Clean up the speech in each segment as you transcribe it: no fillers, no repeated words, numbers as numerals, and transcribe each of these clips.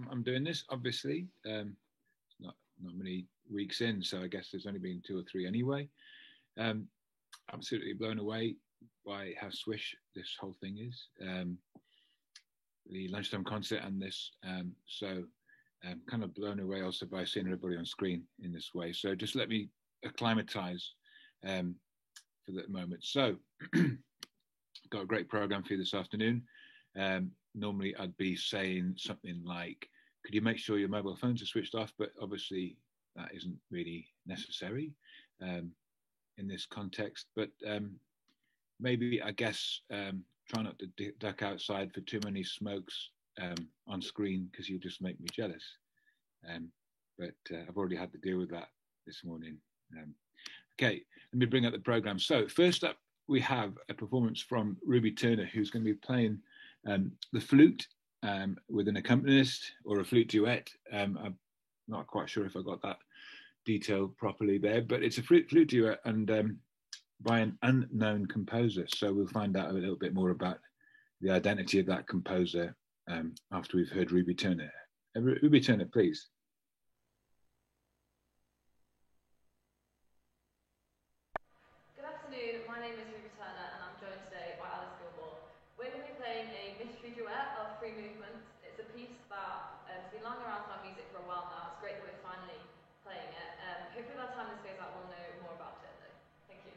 I'm doing this, obviously. Not many weeks in, so I guess there's only been 2 or 3 anyway. Absolutely blown away by how swish this whole thing is. The lunchtime concert and this. So kind of blown away also by seeing everybody on screen in this way. So just let me acclimatize for that moment. So got a great program for you this afternoon. Normally I'd be saying something like, could you make sure your mobile phones are switched off? But obviously that isn't really necessary in this context. But maybe, I guess, try not to duck outside for too many smokes on screen, because you'll just make me jealous. But I've already had to deal with that this morning. Okay, let me bring up the program. So first up, we have a performance from Ruby Turner, who's going to be playing the flute with an accompanist, or a flute duet. I'm not quite sure if I got that detail properly there, but it's a flute duet and by an unknown composer. So we'll find out a little bit more about the identity of that composer after we've heard Ruby Turner. Ruby Turner, please. Good afternoon, my name is Ruby Turner and I'm joined today by Alice Gilmore. We're going to be playing a mystery duet of 3 movements. It's a piece that has been lying around our music for a while now. It's great that we're finally playing it. Hopefully by the time this goes out we'll know more about it though. Thank you.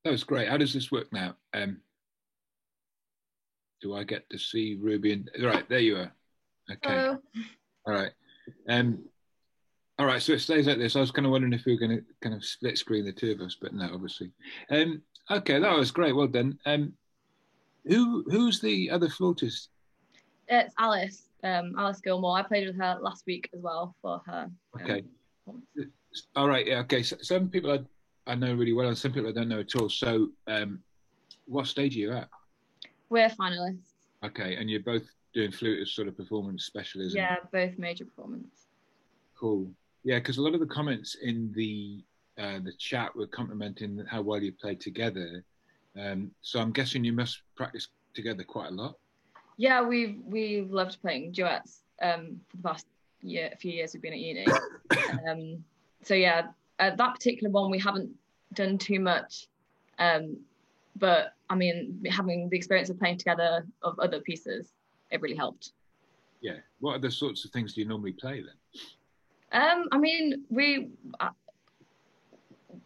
That was great. How does this work now? Do I get to see Ruby? And right, there you are. Okay. Hello. All right. All right. So it stays like this. I was kind of wondering if we were going to kind of split screen the two of us, but no, obviously. Okay, that was great. Well done. Who's the other flautist? It's Alice. Alice Gilmore. I played with her last week as well for her. Okay. All right. Yeah. Okay. So, some people I know really well, and some people I don't know at all. So, what stage are you at? We're finalists. Okay, and you're both doing flute as sort of performance specialism. Yeah, both major performance. Cool. Yeah, because a lot of the comments in the chat were complimenting how well you played together. So I'm guessing you must practice together quite a lot. Yeah, we've loved playing duets for the past few years we've been at uni. So yeah, that particular one we haven't done too much, but I mean, having the experience of playing together of other pieces, it really helped. Yeah. What other sorts of things do you normally play then? I mean,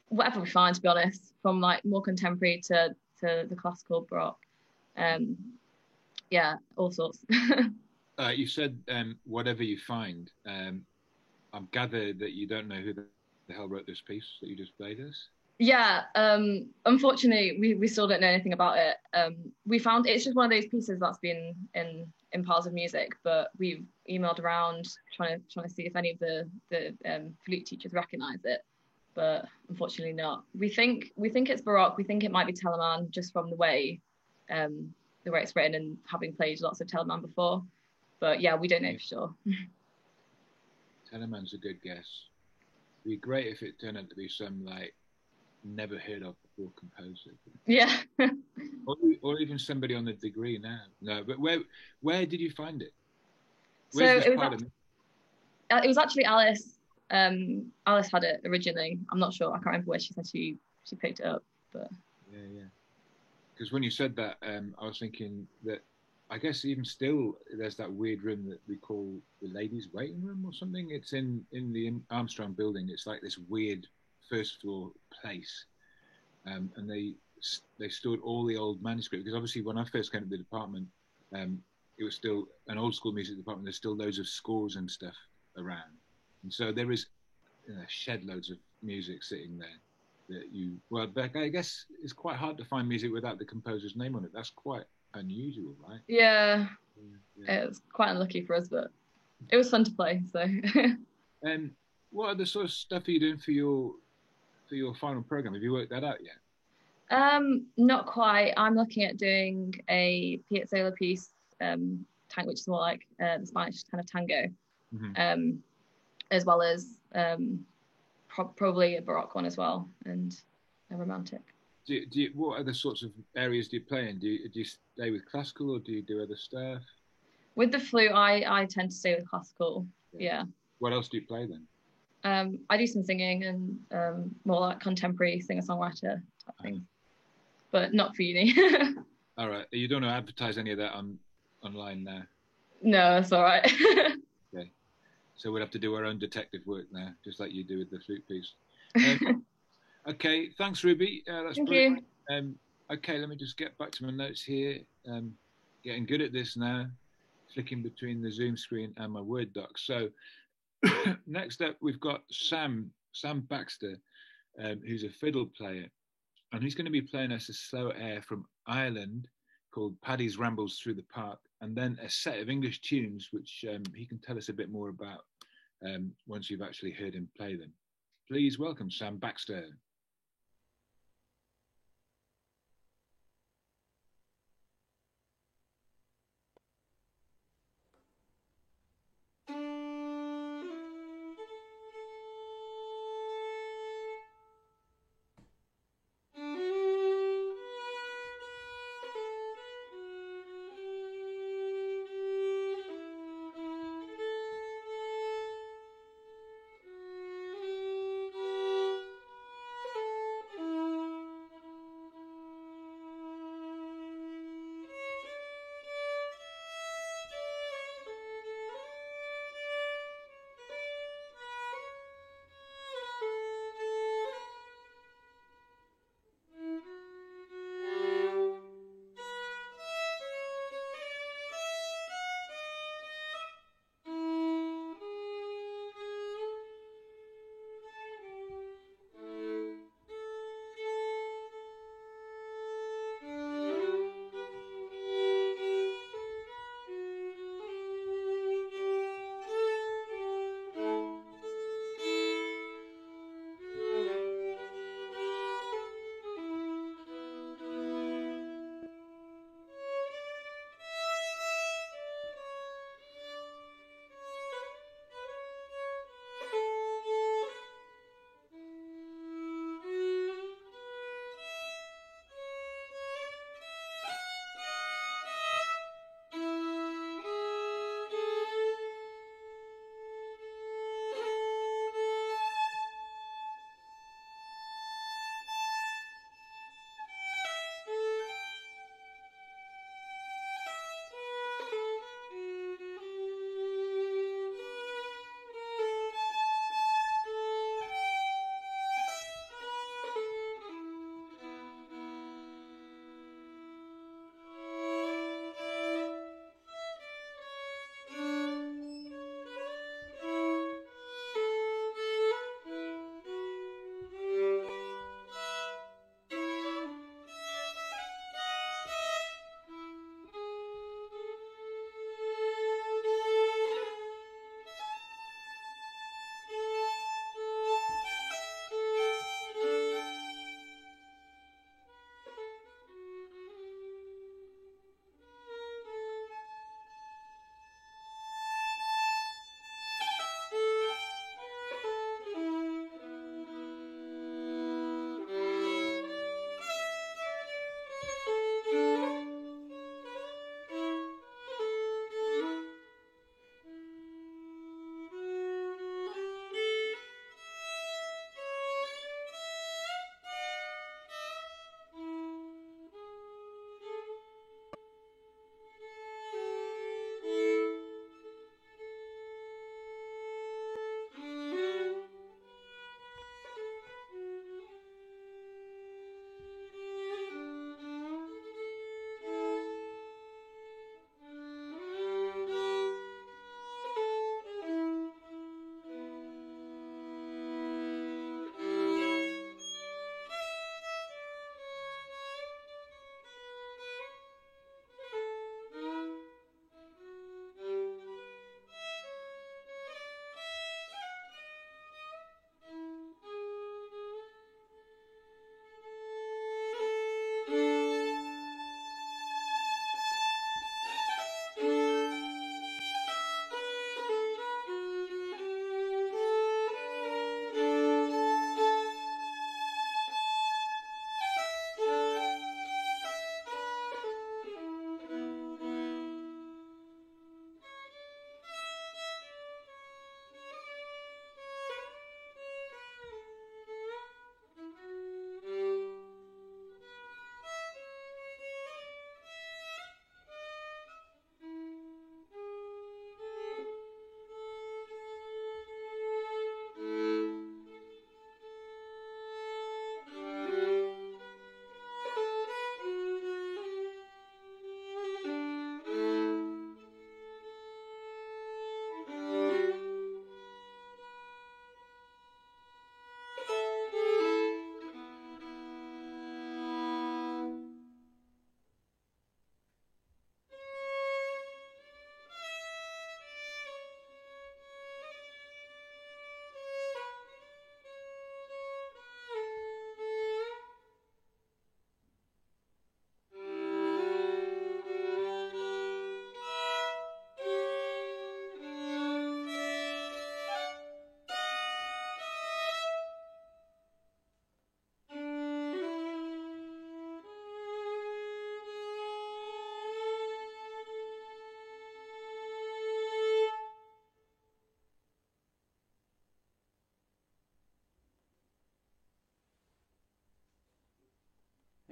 whatever we find, to be honest, from like more contemporary to the classical baroque. Yeah, all sorts. You said whatever you find. I'm gathered that you don't know who the hell wrote this piece that you just played us. Yeah, unfortunately, we still don't know anything about it. We found it's just one of those pieces that's been in piles of music, but we've emailed around trying to see if any of the flute teachers recognise it, but unfortunately not. We think it's baroque. We think it might be Telemann just from the way it's written and having played lots of Telemann before, but yeah, we don't know for sure. Telemann's a good guess. It'd be great if it turned out to be some like never heard of before composer. Yeah. or even somebody on the degree now. No, but where did you find it? Where's so it was actually Alice. Alice had it originally. I'm not sure. I can't remember where she said she picked it up, but yeah. Because when you said that, I was thinking that I guess even still there's that weird room that we call the ladies' waiting room or something. It's in the Armstrong building. It's like this weird first floor place, and they stored all the old manuscript, because obviously when I first came to the department, it was still an old school music department. There's still loads of scores and stuff around, and so there is shed loads of music sitting there that I guess it's quite hard to find music without the composer's name on it. That's quite unusual, right? Yeah. It was quite unlucky for us, but it was fun to play. So what other sort of stuff are you doing for your final program? Have you worked that out yet? Not quite. I'm looking at doing a Piazzolla piece, which is more like the Spanish kind of tango, as well as probably a baroque one as well, and a romantic. What other sorts of areas do you play in? Do you stay with classical, or do you do other stuff? With the flute, I tend to stay with classical. Yeah. What else do you play then? I do some singing and more like contemporary singer-songwriter type things, but not for uni. All right. You don't want to advertise any of that online now? No, that's all right. Okay. So we'll have to do our own detective work now, just like you do with the flute piece. Okay, thanks, Ruby. That's Thank brilliant. you. Okay, let me just get back to my notes here. Getting good at this now, flicking between the Zoom screen and my Word doc. So next up, we've got Sam Baxter, who's a fiddle player, and he's going to be playing us a slow air from Ireland called Paddy's Rambles Through the Park, and then a set of English tunes, which he can tell us a bit more about once you've actually heard him play them. Please welcome Sam Baxter.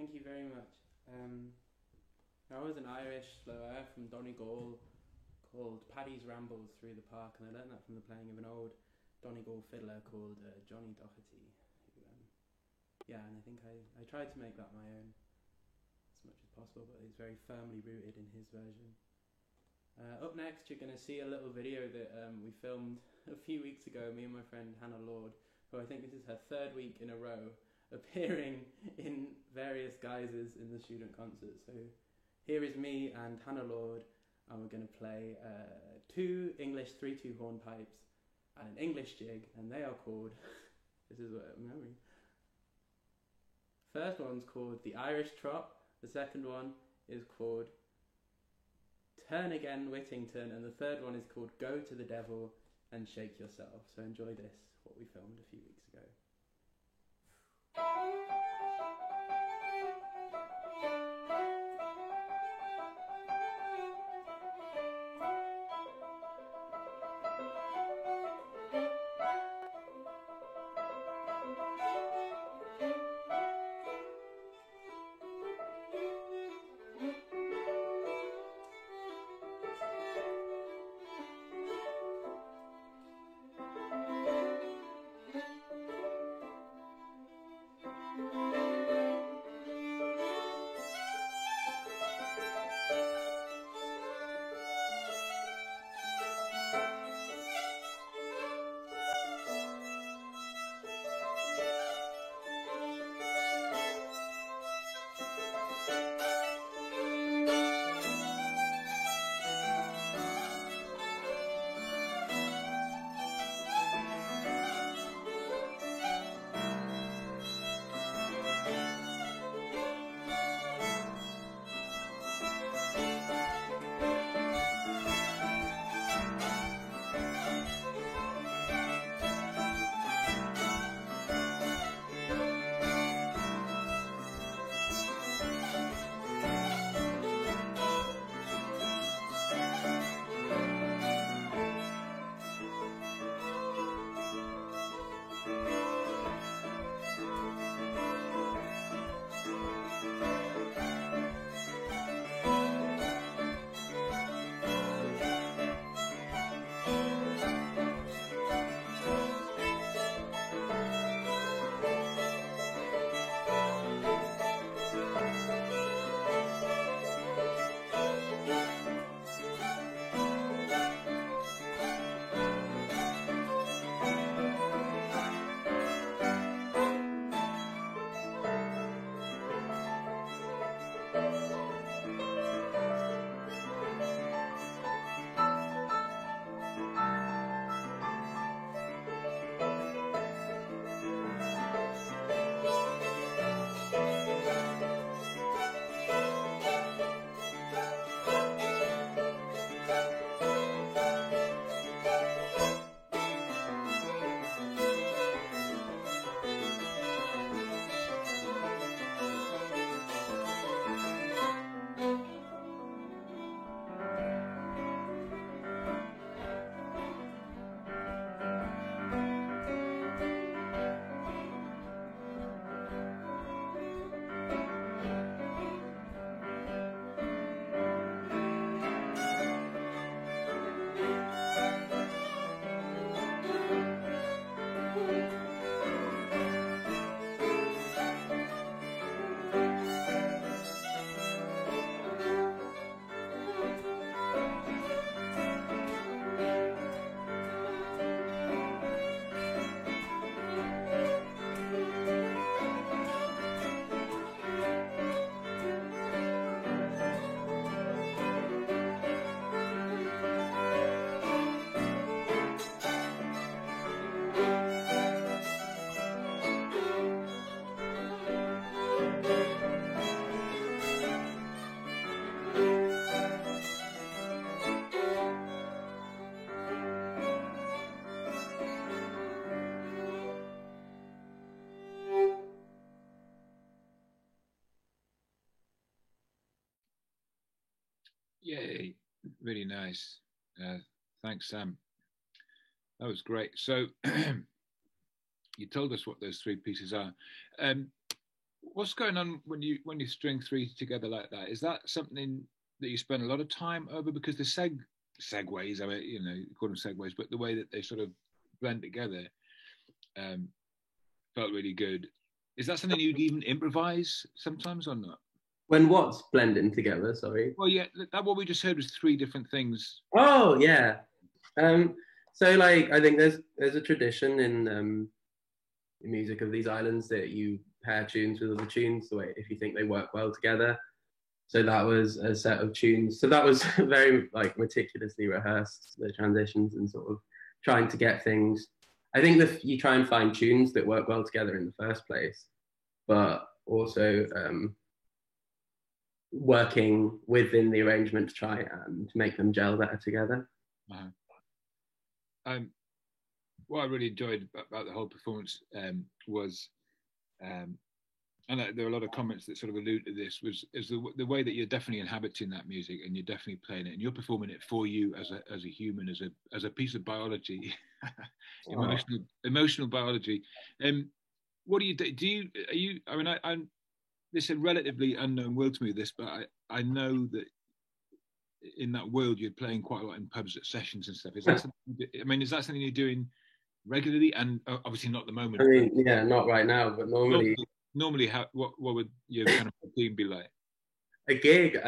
Thank you very much. I was an Irish slow air from Donegal called Paddy's Rambles Through the Park, and I learned that from the playing of an old Donegal fiddler called Johnny Doherty. Who, and I think I tried to make that my own as much as possible, but it's very firmly rooted in his version. Up next, you're going to see a little video that we filmed a few weeks ago, me and my friend Hannah Lord, who I think this is her third week in a row appearing in various guises in the student concert. So here is me and Hannah Lord, and we're going to play 2 English 3/2 hornpipes and an English jig, and they are called, this is what I'm remembering. First one's called The Irish Trot, the second one is called Turn Again Whittington, and the third one is called Go to the Devil and Shake Yourself. So enjoy this, what we filmed a few weeks ago. Yay, really nice. Thanks, Sam. That was great. So you told us what those 3 pieces are. what's going on when you string three together like that? Is that something that you spend a lot of time over? Because the segues, I mean, you know, you call them segues, but the way that they sort of blend together felt really good. Is that something you'd even improvise sometimes or not? When what's blending together? Sorry. Well, yeah, that what we just heard was three different things. Oh yeah. So like I think there's a tradition in the music of these islands that you pair tunes with other tunes the way if you think they work well together. So that was a set of tunes. So that was very like meticulously rehearsed, the transitions and sort of trying to get things. I think that you try and find tunes that work well together in the first place, but also working within the arrangement to try and make them gel better together. What I really enjoyed about the whole performance was, and there are a lot of comments that sort of allude to this, is the way that you're definitely inhabiting that music and you're definitely playing it and you're performing it for you as a human, as a piece of biology, emotional biology. What do you do? Are you? I mean, I'm. This is a relatively unknown world to me. This, but I know that in that world you're playing quite a lot in pubs at sessions and stuff. Is that something, I mean, is that something you're doing regularly? And obviously not at the moment. I mean, yeah, not right now, but normally. Normally, what would your kind of routine be like? A gig,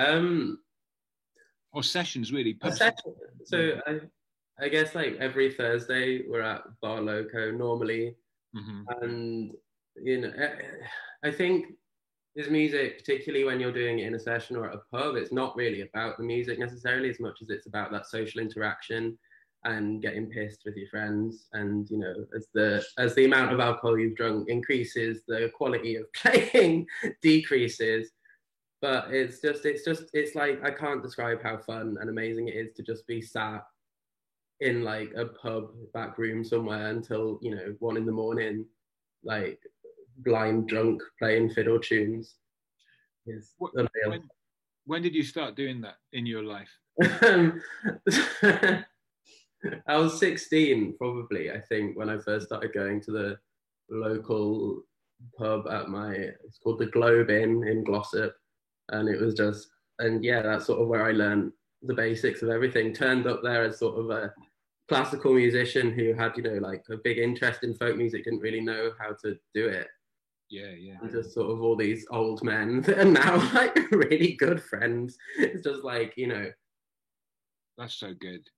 or sessions really? So I guess like every Thursday we're at Bar Loco normally, and you know, I think this music, particularly when you're doing it in a session or at a pub, it's not really about the music necessarily as much as it's about that social interaction and getting pissed with your friends. And you know, as the amount of alcohol you've drunk increases, the quality of playing decreases. But it's like I can't describe how fun and amazing it is to just be sat in like a pub back room somewhere until, you know, 1 a.m, like blind drunk playing fiddle tunes. When did you start doing that in your life? I was 16 probably, I think, when I first started going to the local pub it's called the Globe Inn in Glossop, and it was just, and yeah, that's sort of where I learned the basics of everything. Turned up there as sort of a classical musician who had, you know, like a big interest in folk music, didn't really know how to do it. Yeah. And just sort of all these old men that are now like really good friends. It's just like, you know, that's so good.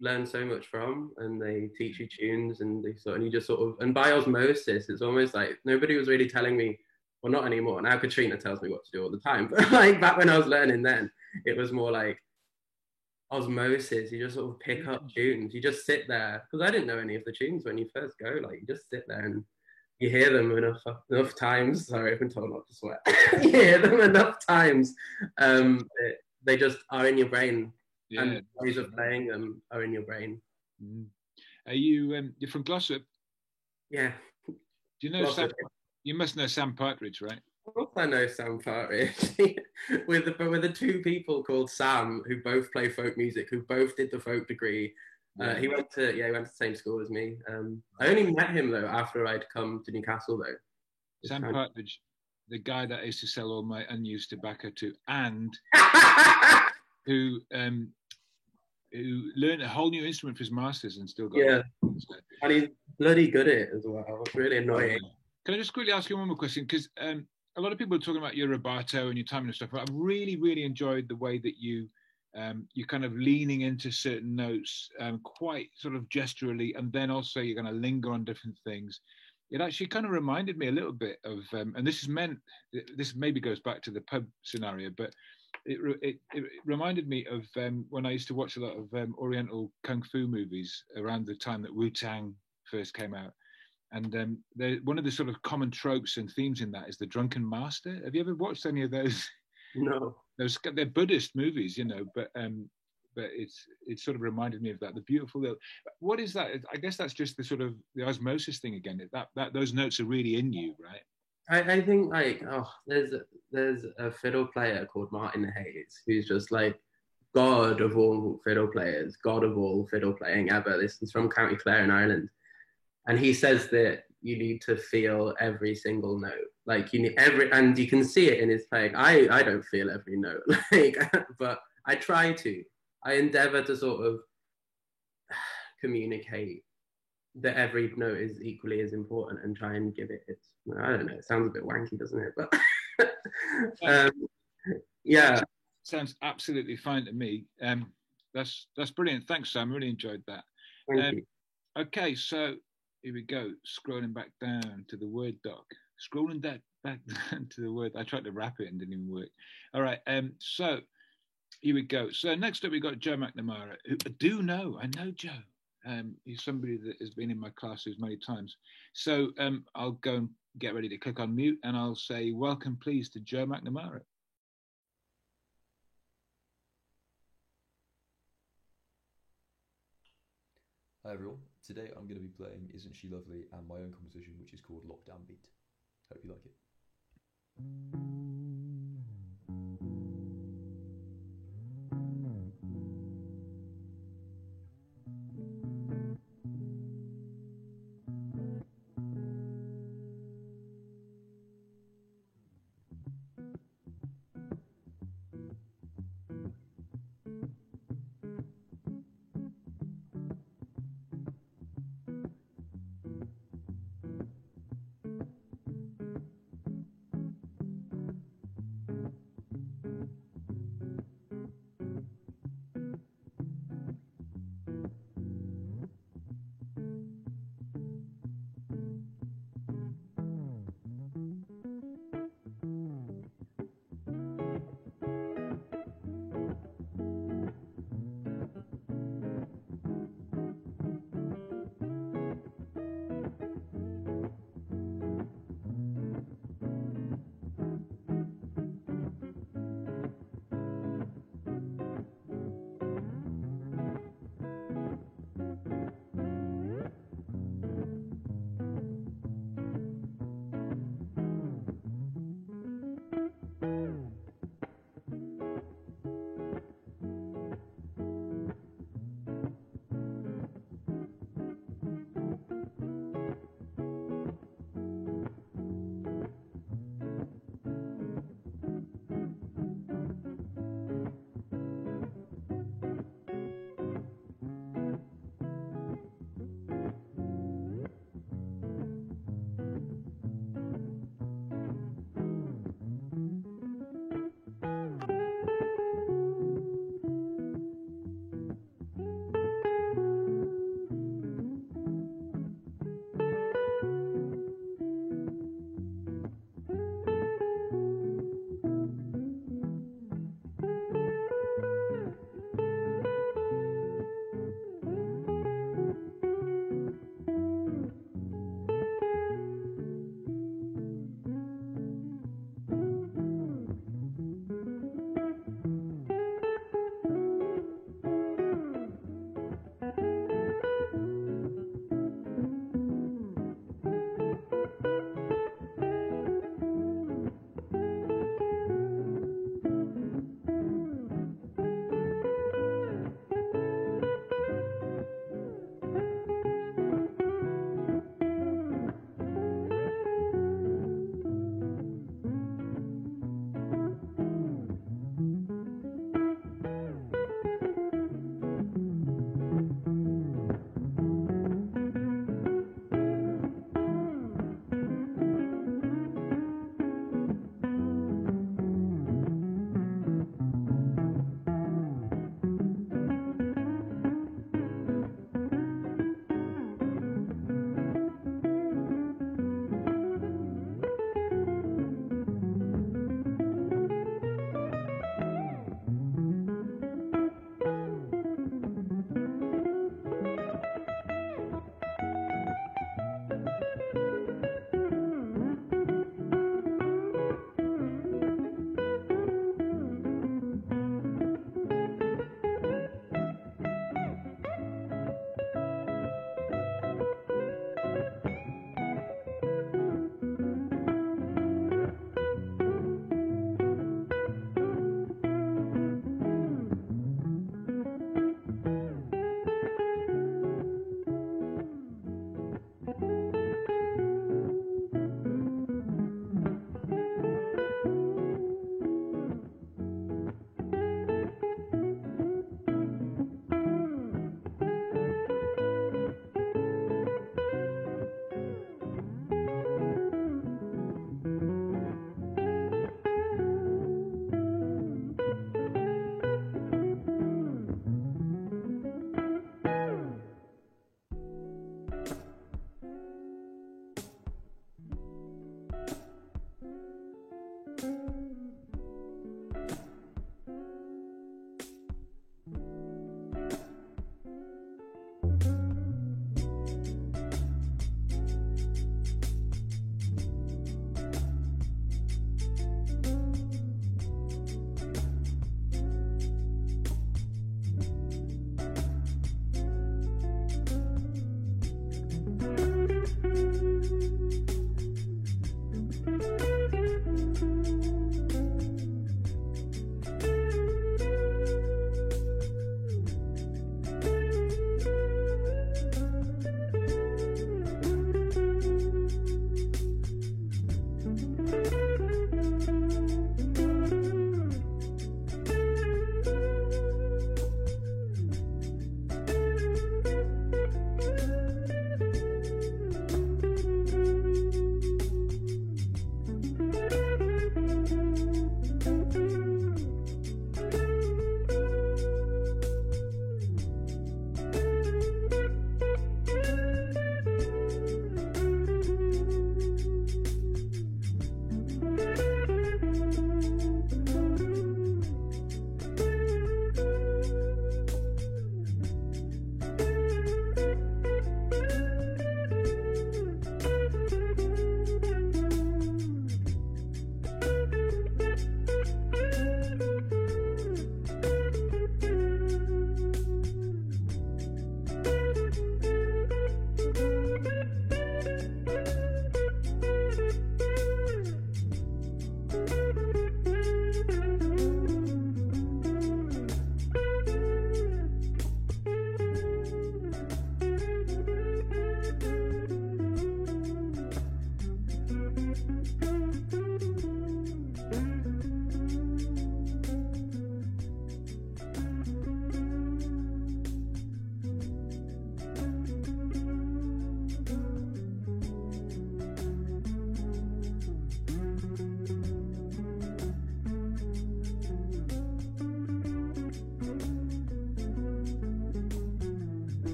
Learn so much from, and they teach you tunes, and you just sort of, and by osmosis, it's almost like nobody was really telling me, well, not anymore. Now Katrina tells me what to do all the time, but like back when I was learning then, it was more like osmosis. You just sort of pick up tunes. You just sit there, because I didn't know any of the tunes when you first go. Like you just sit there and you hear them enough times. Sorry, I've been told not to swear. You hear them enough times. They just are in your brain. Yeah, and the ways of playing them are in your brain. Are you? You're from Glossop? Yeah. Do you know Sam? You must know Sam Partridge, right? Of course, I know Sam Partridge. with the two people called Sam who both play folk music, who both did the folk degree. He went to the same school as me. I only met him though after I'd come to Newcastle though. Sam Partridge, the guy that I used to sell all my unused tobacco to, and who learned a whole new instrument for his masters and still got it. And he's bloody good at it as well. It's really annoying. Can I just quickly ask you one more question? Because a lot of people are talking about your rubato and your timing and stuff, but I've really, really enjoyed the way that you're kind of leaning into certain notes quite sort of gesturally, and then also you're going to linger on different things. It actually kind of reminded me a little bit of, and this maybe goes back to the pub scenario, but it reminded me of when I used to watch a lot of Oriental kung fu movies around the time that Wu-Tang first came out. And one of the sort of common tropes and themes in that is the drunken master. Have you ever watched any of those? No. They're Buddhist movies, you know, but it sort of reminded me of that. The beautiful little, what is that? I guess that's just the sort of the osmosis thing again. That those notes are really in you, right? I think like there's a fiddle player called Martin Hayes who's just like god of all fiddle players, god of all fiddle playing ever. This is from County Clare in Ireland, and he says that you need to feel every single note. Like and you can see it in his playing. I don't feel every note, like, but I try to. I endeavor to sort of communicate that every note is equally as important and try and give it its. I don't know. It sounds a bit wanky, doesn't it? But yeah, sounds absolutely fine to me. That's brilliant. Thanks, Sam. Really enjoyed that. Thank you. Okay, so here we go. Scrolling back down to the Word doc. Scrolling back down to the Word. I tried to wrap it and didn't even work. All right. So here we go. So next up, we got Joe McNamara, who I do know. I know Joe. He's somebody that has been in my classes many times. So I'll go and get ready to click on mute, and I'll say, welcome, please, to Joe McNamara. Hi everyone, today I'm going to be playing Isn't She Lovely and my own composition which is called Lockdown Beat. Hope you like it.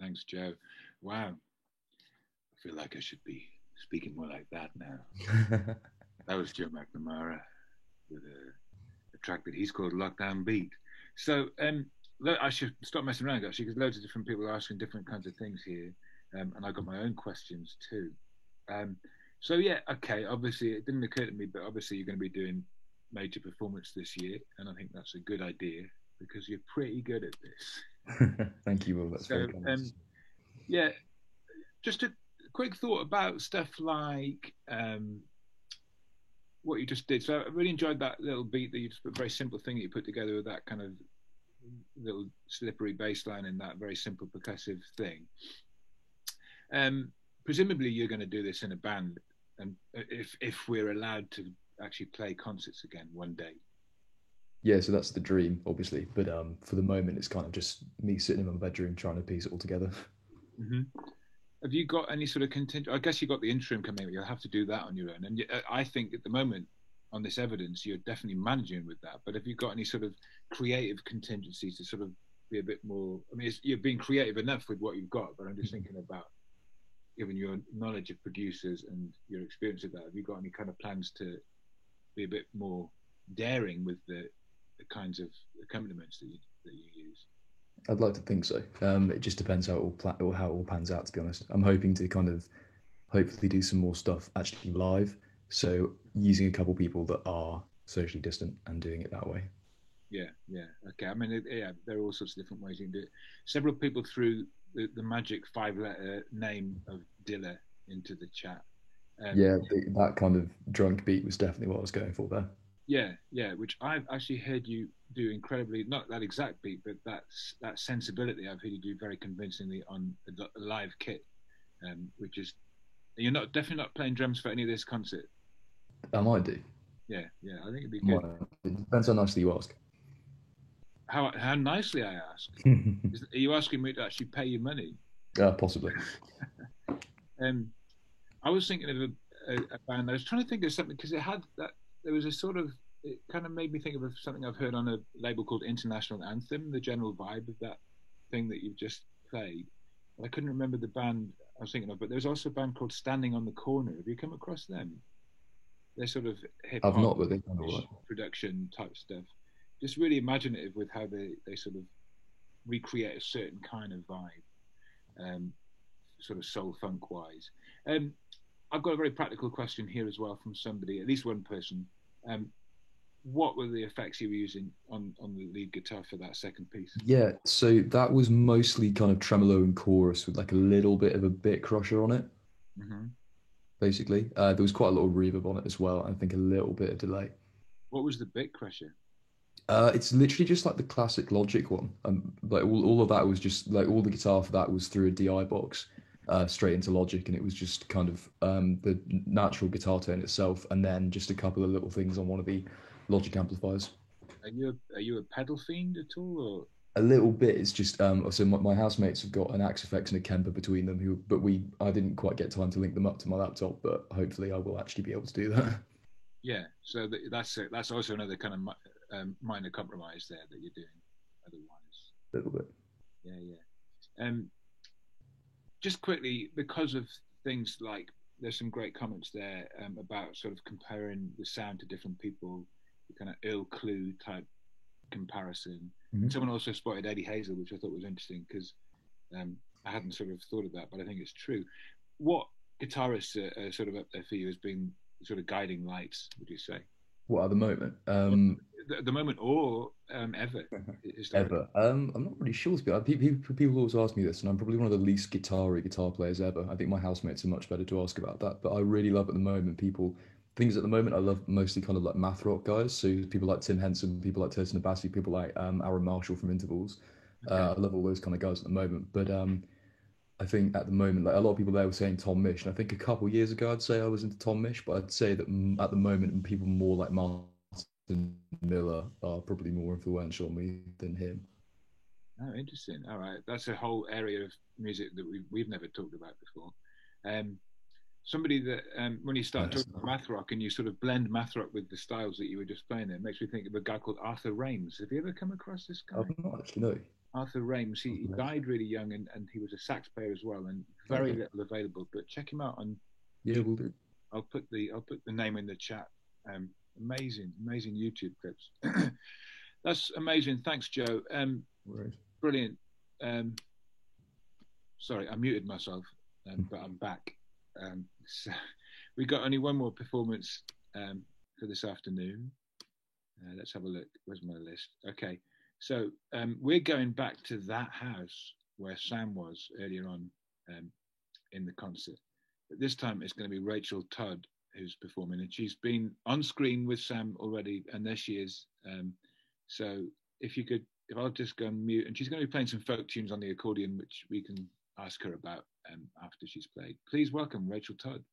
Thanks, Joe. Wow. I feel like I should be speaking more like that now. That was Joe McNamara with a track that he's called Lockdown Beat. So I should stop messing around actually, because loads of different people are asking different kinds of things here, and I got my own questions too. So yeah, okay. Obviously, it didn't occur to me, but obviously you're going to be doing major performance this year, and I think that's a good idea because you're pretty good at this. Thank you, Will. That's So very kind. yeah, just a quick thought about stuff like what you just did. So I really enjoyed that little beat that you just put, very simple thing that you put together with that kind of little slippery bass line and that very simple percussive thing. Presumably you're going to do this in a band, and if we're allowed to actually play concerts again one day. Yeah, so that's the dream, obviously. But for the moment, it's kind of just me sitting in my bedroom trying to piece it all together. Mm-hmm. Have you got any sort of contingent? I guess you got the interim coming, but you'll have to do that on your own. And I think at the moment, on this evidence, you're definitely managing with that. But have you got any sort of creative contingencies to sort of be a bit more? I mean, you're being creative enough with what you've got, but I'm just thinking about, given your knowledge of producers and your experience of that, have you got any kind of plans to be a bit more daring with the kinds of accompaniments that you use? I'd like to think so. It just depends how it all pans out. To be honest, I'm hoping to kind of hopefully do some more stuff actually live. So using a couple people that are socially distant and doing it that way. Yeah. Okay. I mean, there are all sorts of different ways you can do it. Several people threw the magic 5-letter name of Dilla into the chat. Yeah, that kind of drunk beat was definitely what I was going for there. Yeah, which I've actually heard you do incredibly, not that exact beat, but that sensibility I've heard you do very convincingly on a live kit, which is, you're definitely not playing drums for any of this concert. I might do. Yeah, I think it'd be good. It depends how nicely you ask. How nicely I ask. Are you asking me to actually pay you money? Possibly. I was thinking of a band. I was trying to think of something because it had that. There was a sort of. It kind of made me think of something I've heard on a label called International Anthem. The general vibe of that thing that you've just played. But I couldn't remember the band I was thinking of. But there's also a band called Standing on the Corner. Have you come across them? They're sort of hip hop I've not, but they kind of production type stuff. Just really imaginative with how they sort of recreate a certain kind of vibe, sort of soul funk wise. I've got a very practical question here as well from somebody, at least one person. What were the effects you were using on the lead guitar for that second piece? Yeah, so that was mostly kind of tremolo and chorus with like a little bit of a bit crusher on it. Mm-hmm. Basically, there was quite a lot of reverb on it as well. I think a little bit of delay. What was the bit crusher? It's literally just like the classic Logic one. Like all of that was just like all the guitar for that was through a DI box, straight into Logic, and it was just kind of the natural guitar tone itself, and then just a couple of little things on one of the Logic amplifiers. Are you a pedal fiend at all, or? A little bit. It's just so my housemates have got an Axe-Fx and a Kemper between them. I didn't quite get time to link them up to my laptop, but hopefully I will actually be able to do that. Yeah, so that's also another kind of minor compromise there that you're doing. Otherwise, A little bit. Yeah. Just quickly, because of things like there's some great comments there about sort of comparing the sound to different people, the kind of Earl Clue type comparison. Mm-hmm. Someone also spotted Eddie Hazel, which I thought was interesting because I hadn't sort of thought of that, but I think it's true. What guitarists are sort of up there for you as being sort of guiding lights, would you say? What at the moment? At the moment, or ever? Ever? I'm not really sure. People always ask me this, and I'm probably one of the least guitar players ever. I think my housemates are much better to ask about that. But I really love at the moment things at the moment. I love mostly kind of like math rock guys. So people like Tim Henson, people like Turton Abbasi, people like Aaron Marshall from Intervals. Okay. I love all those kind of guys at the moment. But I think at the moment, like a lot of people there were saying Tom Misch, and I think a couple of years ago I'd say I was into Tom Misch, but I'd say that at the moment people more like Martin Miller are probably more influential on me than him. Oh, interesting. All right, that's a whole area of music that we've never talked about before. Somebody that when you start talking about math rock and you sort of blend math rock with the styles that you were just playing there, makes me think of a guy called Arthur Rames. Have you ever come across this guy? I've not actually, no. Arthur Rames. He Okay. died really young, and he was a sax player as well, and very Okay. little available. But check him out on. Yeah, we'll do. I'll put the name in the chat. Amazing YouTube clips. That's amazing. Thanks, Joe. Right. Brilliant. Sorry, I muted myself, but I'm back. So we got only one more performance for this afternoon. Let's have a look. Where's my list? Okay, so we're going back to that house where Sam was earlier on in the concert. But this time it's going to be Rachel Todd who's performing, and she's been on screen with Sam already, and there she is. So if I'll just go on mute, and she's going to be playing some folk tunes on the accordion, which we can ask her about after she's played. Please welcome Rachel Todd.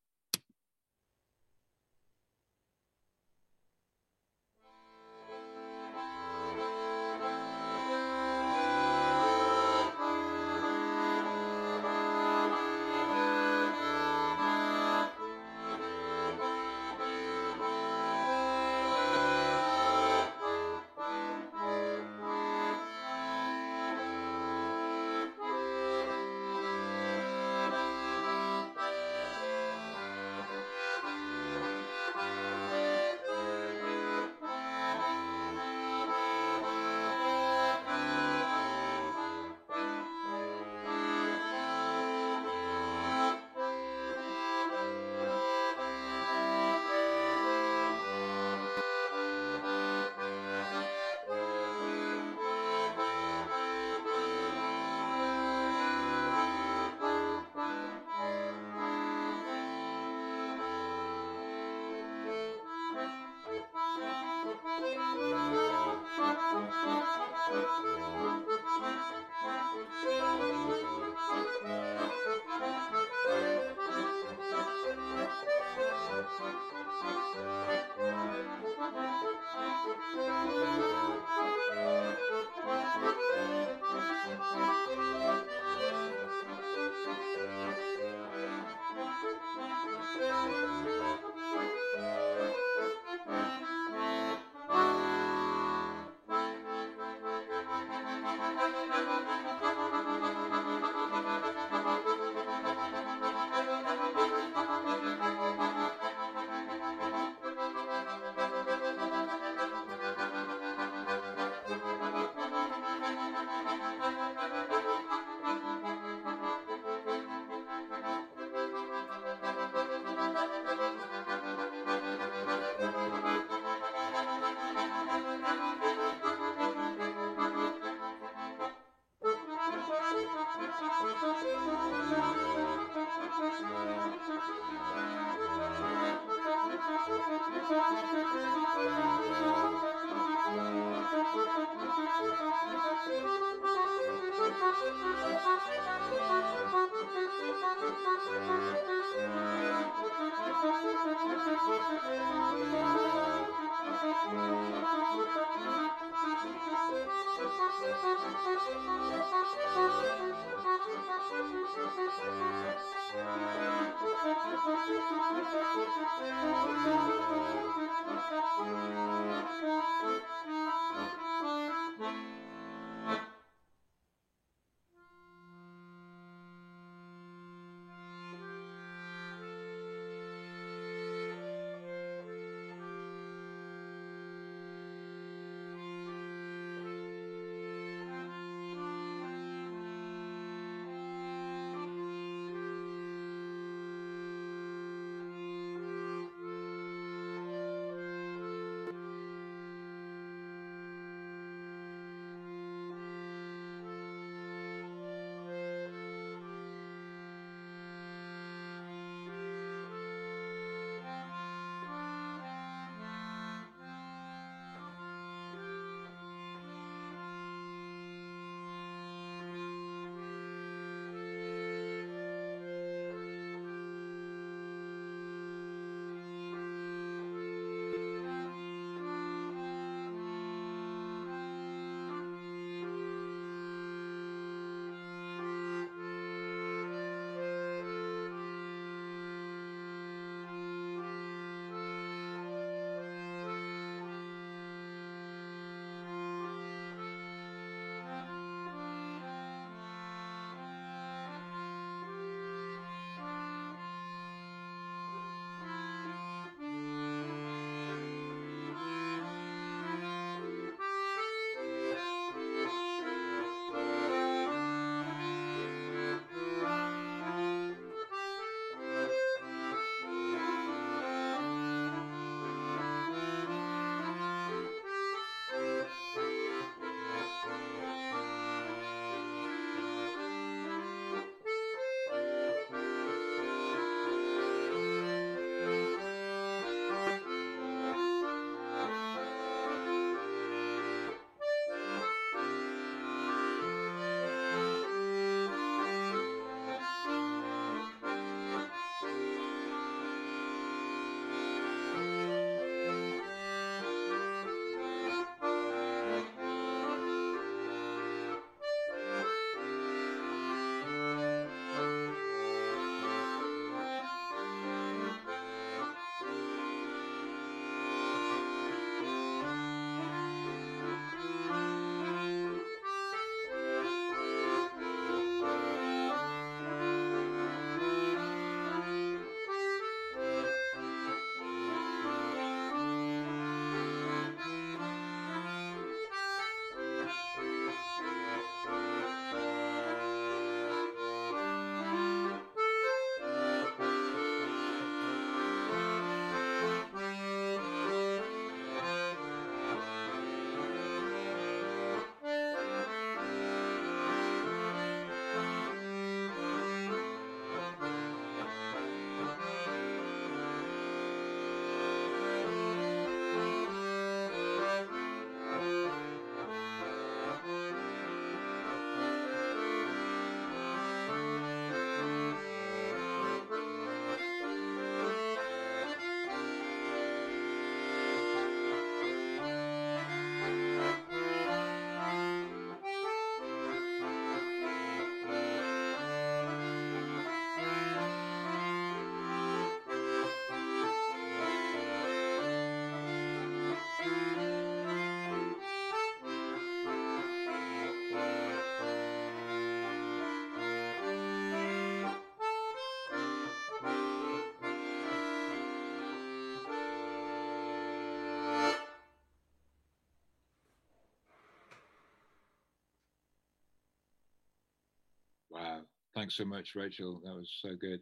Thanks so much, Rachel. That was so good.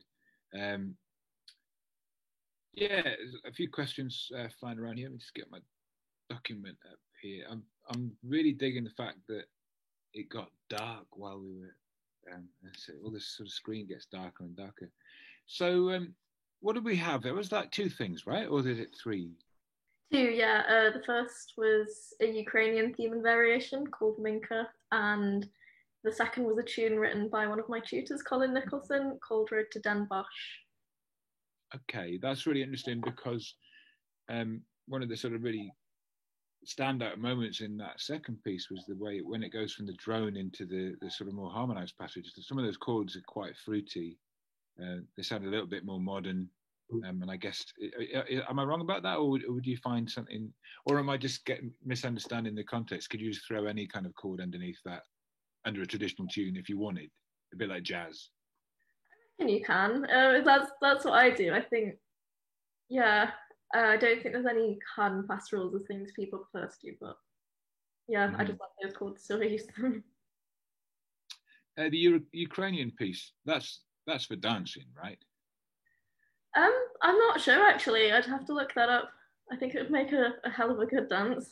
Um, yeah, there's a few questions flying around here. Let me just get my document up here. I'm really digging the fact that it got dark while we were. So all this sort of screen gets darker and darker. So what did we have? There was like two things, right? Or did it three? Two, yeah. The first was a Ukrainian theme and variation called Minka, and the second was a tune written by one of my tutors, Colin Nicholson, called Road to Den Bosch. Okay, that's really interesting because one of the sort of really standout moments in that second piece was the way when it goes from the drone into the sort of more harmonized passages. Some of those chords are quite fruity. They sound a little bit more modern. And I guess, am I wrong about that, or would you find something, or am I just misunderstanding the context? Could you just throw any kind of chord underneath that, under a traditional tune, if you wanted, a bit like jazz? And you can. That's what I do. I think, yeah. I don't think there's any hard and fast rules of things people prefer to do, but yeah, I just like those chords, so I use them. The Ukrainian piece, that's for dancing, right? I'm not sure actually. I'd have to look that up. I think it would make a hell of a good dance.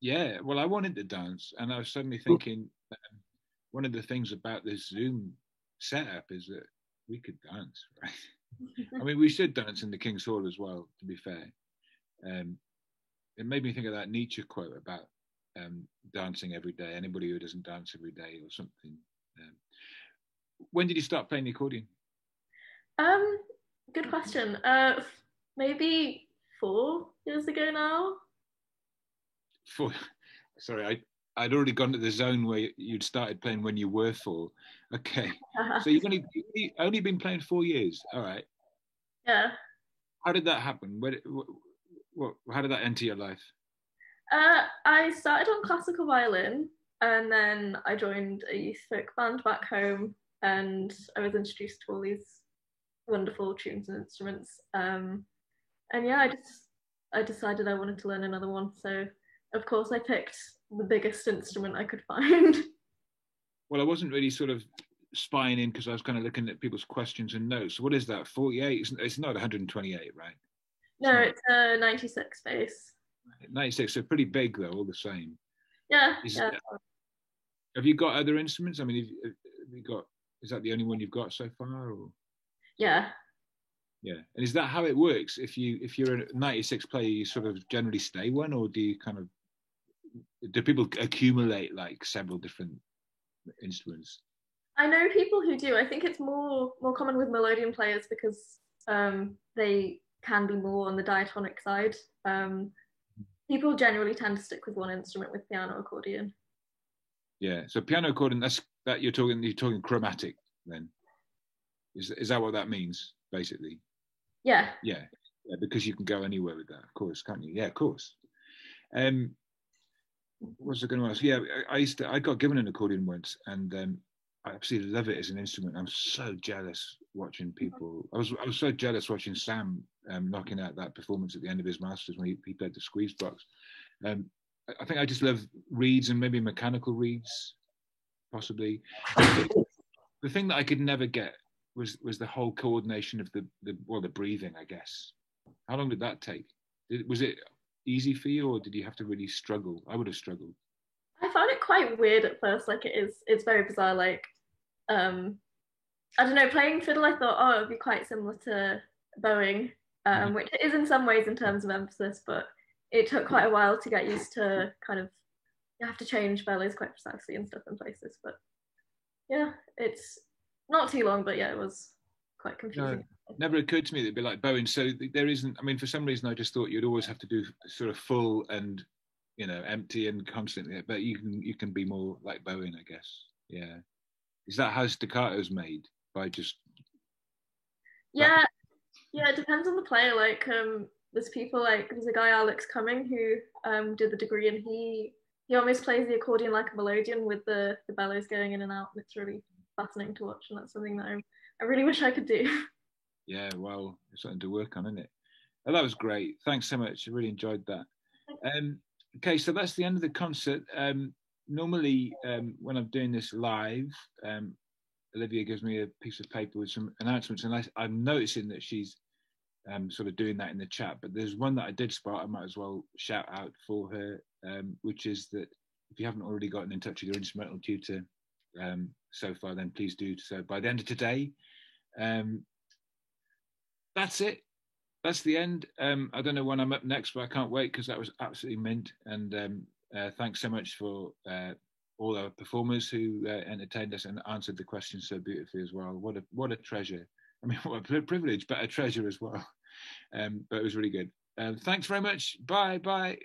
Yeah, well, I wanted to dance, and I was suddenly thinking one of the things about this Zoom setup is that we could dance, right? I mean, we should dance in the King's Hall as well, to be fair. It made me think of that Nietzsche quote about dancing every day. Anybody who doesn't dance every day or something. When did you start playing the accordion? Good question. Maybe 4 years ago now. Sorry, I'd already gone to the zone where you'd started playing when you were 4. Okay, so you've only been playing 4 years. All right. Yeah. How did that happen? How did that enter your life? I started on classical violin, and then I joined a youth folk band back home, and I was introduced to all these wonderful tunes and instruments. And yeah, I decided I wanted to learn another one. So of course I picked the biggest instrument I could find. Well, I wasn't really sort of spying in because I was kind of looking at people's questions and notes. What is that? 48? It's not 128, right? No, it's a 96 bass. 96, so pretty big though, all the same. Yeah. Have you got other instruments? I mean, is that the only one you've got so far? Or? Yeah. Yeah, and is that how it works? If you're a 96 player, you sort of generally stay one, or do people accumulate like several different instruments? I know people who do. I think it's more common with melodeon players because they can be more on the diatonic side. People generally tend to stick with one instrument with piano, accordion. Yeah, so piano, accordion. That you're talking chromatic then. Is that what that means basically? Yeah, because you can go anywhere with that, of course, can't you? Yeah, of course. What was I going to ask? Yeah, I got given an accordion once, and I absolutely love it as an instrument. I'm so jealous watching people. I was so jealous watching Sam knocking out that performance at the end of his masters when he played the squeeze box. I think I just love reeds and maybe mechanical reeds, possibly. The thing that I could never get was the whole coordination of the breathing, I guess. How long did that take? Was it easy for you, or did you have to really struggle? I would have struggled. I found it quite weird at first. Like it's very bizarre. Like I don't know, playing fiddle, I thought, it'd be quite similar to bowing, which it is in some ways in terms of emphasis, but it took quite a while to get used to kind of, you have to change bellows quite precisely and stuff in places. But yeah, it's not too long, but yeah, it was quite confusing. No, never occurred to me that it'd be like bowing. So there isn't, I mean, for some reason I just thought you'd always have to do sort of full and, empty and constantly, but you can be more like bowing, I guess. Yeah. Is that how staccato's made? By just... Yeah, it depends on the player. Like, there's people like, there's a guy, Alex Cumming, who did the degree, and he almost plays the accordion like a melodeon with the bellows going in and out, and it's really fascinating to watch, and that's something that I really wish I could do. Yeah, well, it's something to work on, isn't it? Oh, that was great. Thanks so much. I really enjoyed that. Okay, so that's the end of the concert. Normally, when I'm doing this live, Olivia gives me a piece of paper with some announcements, and I'm noticing that she's sort of doing that in the chat. But there's one that I did spot. I might as well shout out for her, which is that if you haven't already gotten in touch with your instrumental tutor so far, then please do so by the end of today. That's it. That's the end. I don't know when I'm up next, but I can't wait because that was absolutely mint. And thanks so much for all our performers who entertained us and answered the questions so beautifully as well. What a treasure. I mean, what a privilege, but a treasure as well. But it was really good. Thanks very much. Bye.